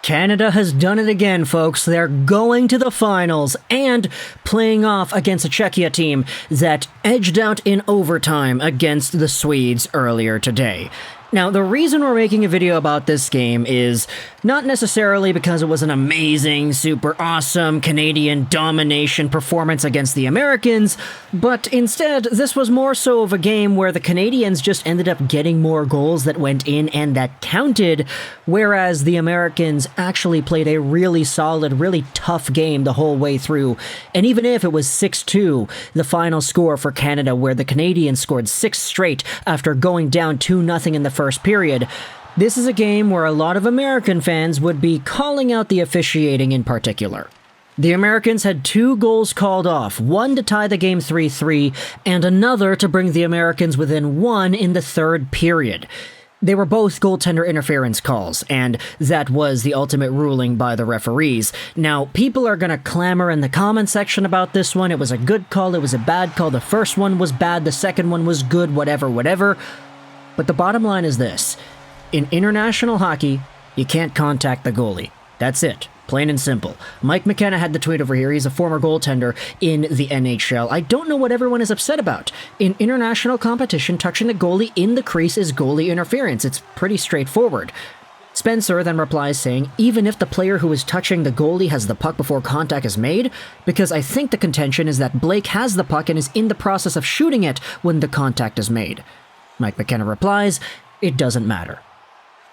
Canada has done it again, folks. They're going to the finals and playing off against a Czechia team that edged out in overtime against the Swedes earlier today. Now, the reason we're making a video about this game is not necessarily because it was an amazing, super awesome Canadian domination performance against the Americans, but instead, this was more so of a game where the Canadiens just ended up getting more goals that went in and that counted, whereas the Americans actually played a really solid, really tough game the whole way through. And even if it was 6-2, the final score for Canada, where the Canadiens scored 6 straight after going down 2-0 in the first period, this is a game where a lot of American fans would be calling out the officiating in particular. The Americans had 2 goals called off, one to tie the game 3-3, and another to bring the Americans within 1 in the third period. They were both goaltender interference calls, and that was the ultimate ruling by the referees. Now, people are going to clamor in the comment section about this one. It was a good call, it was a bad call, the first one was bad, the second one was good, whatever. But the bottom line is this. In international hockey, you can't contact the goalie. That's it. Plain and simple. Mike McKenna had the tweet over here. He's a former goaltender in the NHL. I don't know what everyone is upset about. In international competition, touching the goalie in the crease is goalie interference. It's pretty straightforward. Spencer then replies saying, even if the player who is touching the goalie has the puck before contact is made, because I think the contention is that Blake has the puck and is in the process of shooting it when the contact is made. Mike McKenna replies, it doesn't matter.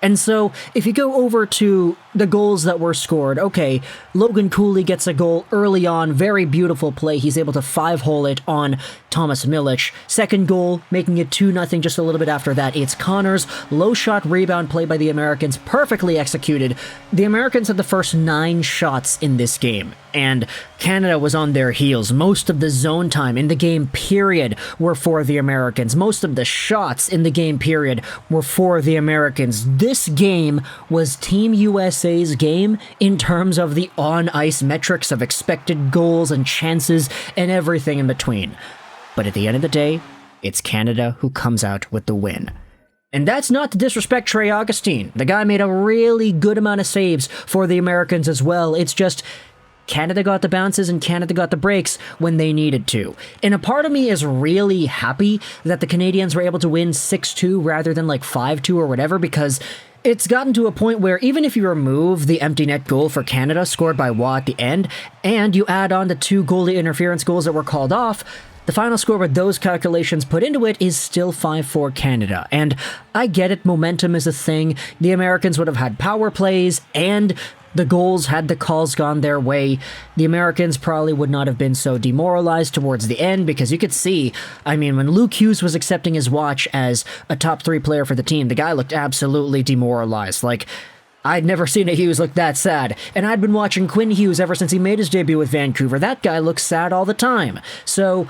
And so, if you go over to the goals that were scored, okay, Logan Cooley gets a goal early on, very beautiful play. He's able to 5-hole it on Thomas Milic. Second goal, making it 2-0 just a little bit after that. It's Connor's low shot rebound play by the Americans, perfectly executed. The Americans had the first 9 shots in this game, and Canada was on their heels. Most of the zone time in the game period were for the Americans. Most of the shots in the game period were for the Americans. This game was Team USA's game in terms of the on-ice metrics of expected goals and chances and everything in between. But at the end of the day, it's Canada who comes out with the win. And that's not to disrespect Trey Augustine. The guy made a really good amount of saves for the Americans as well. It's just Canada got the bounces and Canada got the breaks when they needed to. And a part of me is really happy that the Canadiens were able to win 6-2 rather than like 5-2 or whatever, because it's gotten to a point where even if you remove the empty net goal for Canada scored by Waugh at the end, and you add on the 2 goalie interference goals that were called off, the final score with those calculations put into it is still 5-4 Canada. And I get it, momentum is a thing. The Americans would have had power plays, and the goals had the calls gone their way. The Americans probably would not have been so demoralized towards the end, because you could see, I mean, when Luke Hughes was accepting his watch as a top 3 player for the team, the guy looked absolutely demoralized. Like, I'd never seen a Hughes look that sad, and I'd been watching Quinn Hughes ever since he made his debut with Vancouver. That guy looks sad all the time. So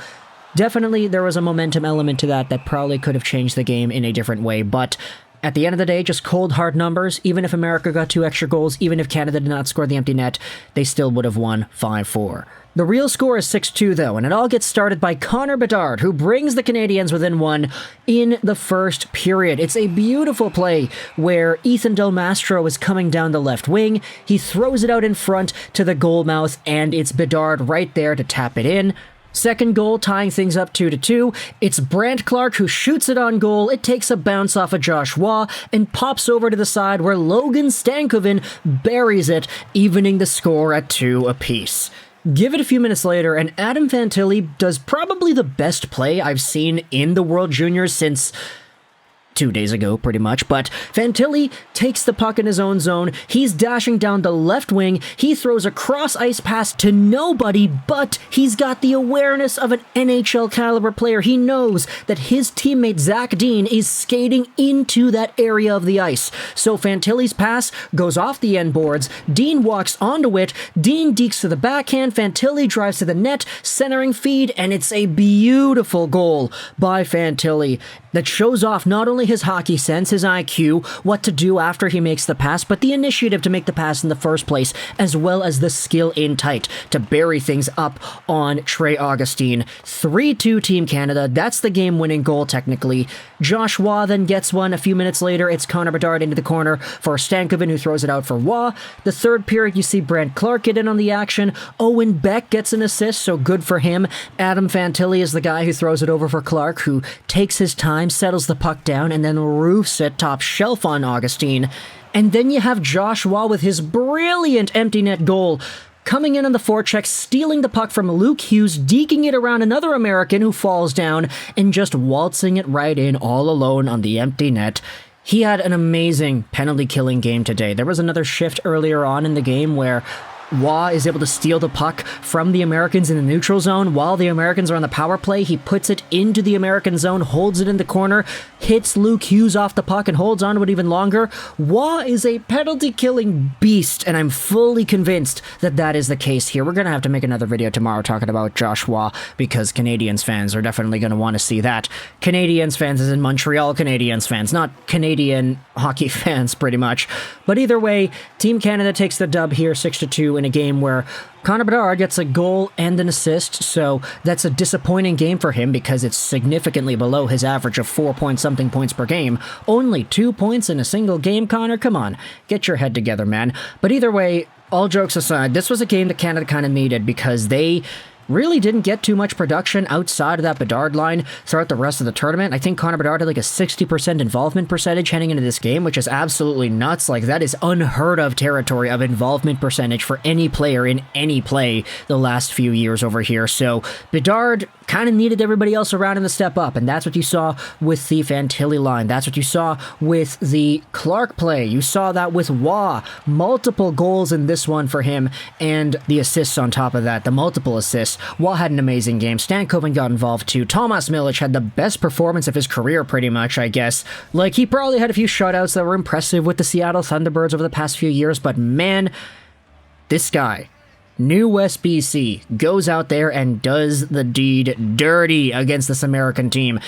definitely there was a momentum element to that probably could have changed the game in a different way, but at the end of the day, just cold, hard numbers. Even if America got 2 extra goals, even if Canada did not score the empty net, they still would have won 5-4. The real score is 6-2, though, and it all gets started by Connor Bedard, who brings the Canadiens within 1 in the first period. It's a beautiful play where Ethan Del Mastro is coming down the left wing. He throws it out in front to the goal mouth, and it's Bedard right there to tap it in. Second goal, tying things up 2-2. It's Brandt Clarke who shoots it on goal. It takes a bounce off of Josh Waugh and pops over to the side where Logan Stankoven buries it, evening the score at 2 apiece. Give it a few minutes later, and Adam Fantilli does probably the best play I've seen in the World Juniors since 2 days ago, pretty much, but Fantilli takes the puck in his own zone. He's dashing down the left wing. He throws a cross-ice pass to nobody, but he's got the awareness of an NHL caliber player. He knows that his teammate Zach Dean is skating into that area of the ice. So Fantilli's pass goes off the end boards. Dean walks onto it. Dean dekes to the backhand. Fantilli drives to the net, centering feed, and it's a beautiful goal by Fantilli that shows off not only only his hockey sense, his IQ, what to do after he makes the pass, but the initiative to make the pass in the first place, as well as the skill in tight to bury things up on Trey Augustine. 3-2 Team Canada. That's the game-winning goal, technically. Josh Waugh then gets one. A few minutes later, it's Connor Bedard into the corner for Stankoven, who throws it out for Waugh. The third period, you see Brandt Clarke get in on the action. Owen Beck gets an assist, so good for him. Adam Fantilli is the guy who throws it over for Clarke, who takes his time, settles the puck down, and then roofs it top shelf on Augustine. And then you have Josh Waugh with his brilliant empty net goal, coming in on the forecheck, stealing the puck from Luke Hughes, deking it around another American who falls down, and just waltzing it right in all alone on the empty net. He had an amazing penalty-killing game today. There was another shift earlier on in the game where Waugh is able to steal the puck from the Americans in the neutral zone. While the Americans are on the power play, he puts it into the American zone, holds it in the corner, hits Luke Hughes off the puck, and holds on to it even longer. Waugh is a penalty-killing beast, and I'm fully convinced that that is the case here. We're going to have to make another video tomorrow talking about Josh Waugh, because Canadiens fans are definitely going to want to see that. Canadiens fans as in Montreal Canadiens fans, not Canadian hockey fans, pretty much. But either way, Team Canada takes the dub here, 6-2, in a game where Connor Bedard gets a goal and an assist, so that's a disappointing game for him because it's significantly below his average of 4-point-something points per game. Only 2 points in a single game, Connor? Come on, get your head together, man. But either way, all jokes aside, this was a game that Canada kind of needed because they really didn't get too much production outside of that Bedard line throughout the rest of the tournament. I think Connor Bedard had like a 60% involvement percentage heading into this game, which is absolutely nuts. Like, that is unheard of territory of involvement percentage for any player in any play the last few years over here. So Bedard kind of needed everybody else around him to step up, and that's what you saw with the Fantilli line. That's what you saw with the Clarke play. You saw that with Waugh. Multiple goals in this one for him, and the assists on top of that, the multiple assists. Waugh had an amazing game. Stankoven got involved too. Tomas Milic had the best performance of his career, pretty much, I guess. Like, he probably had a few shutouts that were impressive with the Seattle Thunderbirds over the past few years, but man, this guy, New West BC, goes out there and does the deed dirty against this American team.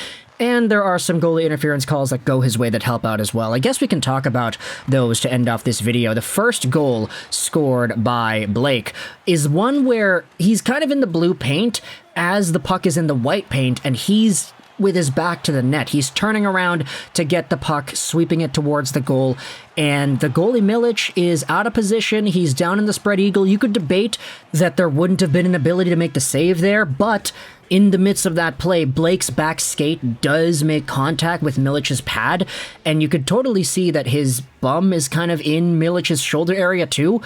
And there are some goalie interference calls that go his way that help out as well. I guess we can talk about those to end off this video. The first goal scored by Blake is one where he's kind of in the blue paint as the puck is in the white paint, and he's with his back to the net. He's turning around to get the puck, sweeping it towards the goal, and the goalie Milic is out of position. He's down in the spread eagle. You could debate that there wouldn't have been an ability to make the save there, but in the midst of that play, Blake's back skate does make contact with Milic's pad, and you could totally see that his bum is kind of in Milic's shoulder area too.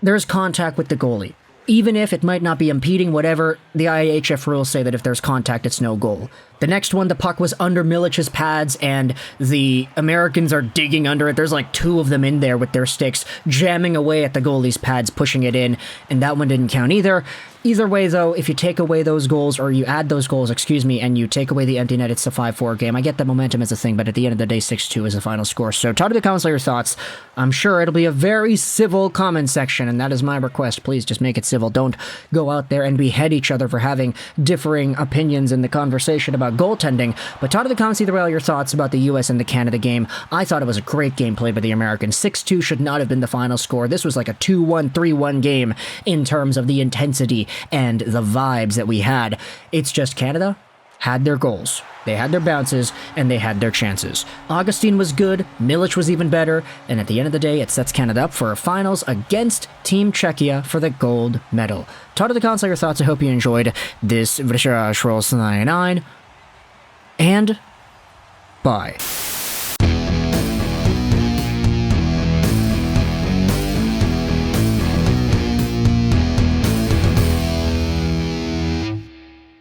There's contact with the goalie. Even if it might not be impeding, whatever, the IHF rules say that if there's contact, it's no goal. The next one, the puck was under Milic's pads, and the Americans are digging under it. There's like two of them in there with their sticks, jamming away at the goalie's pads, pushing it in, and that one didn't count either. Either way, though, if you take away those goals, or you add those goals, and you take away the empty net, it's a 5-4 game. I get that momentum is a thing, but at the end of the day, 6-2 is the final score. So talk to the comments, your thoughts. I'm sure it'll be a very civil comment section, and that is my request. Please just make it civil. Don't go out there and behead each other for having differing opinions in the conversation about goaltending. But talk to the comments either way all your thoughts about the US and the Canada game. I thought it was a great game played by the Americans. 6-2 should not have been the final score. This was like a 2-1, 3-1 game in terms of the intensity and the vibes that we had. It's just Canada had their goals. They had their bounces, and they had their chances. Augustine was good, Milic was even better, and at the end of the day, it sets Canada up for a finals against Team Czechia for the gold medal. Talk to the comments your thoughts. I hope you enjoyed this Juraj 99, and bye.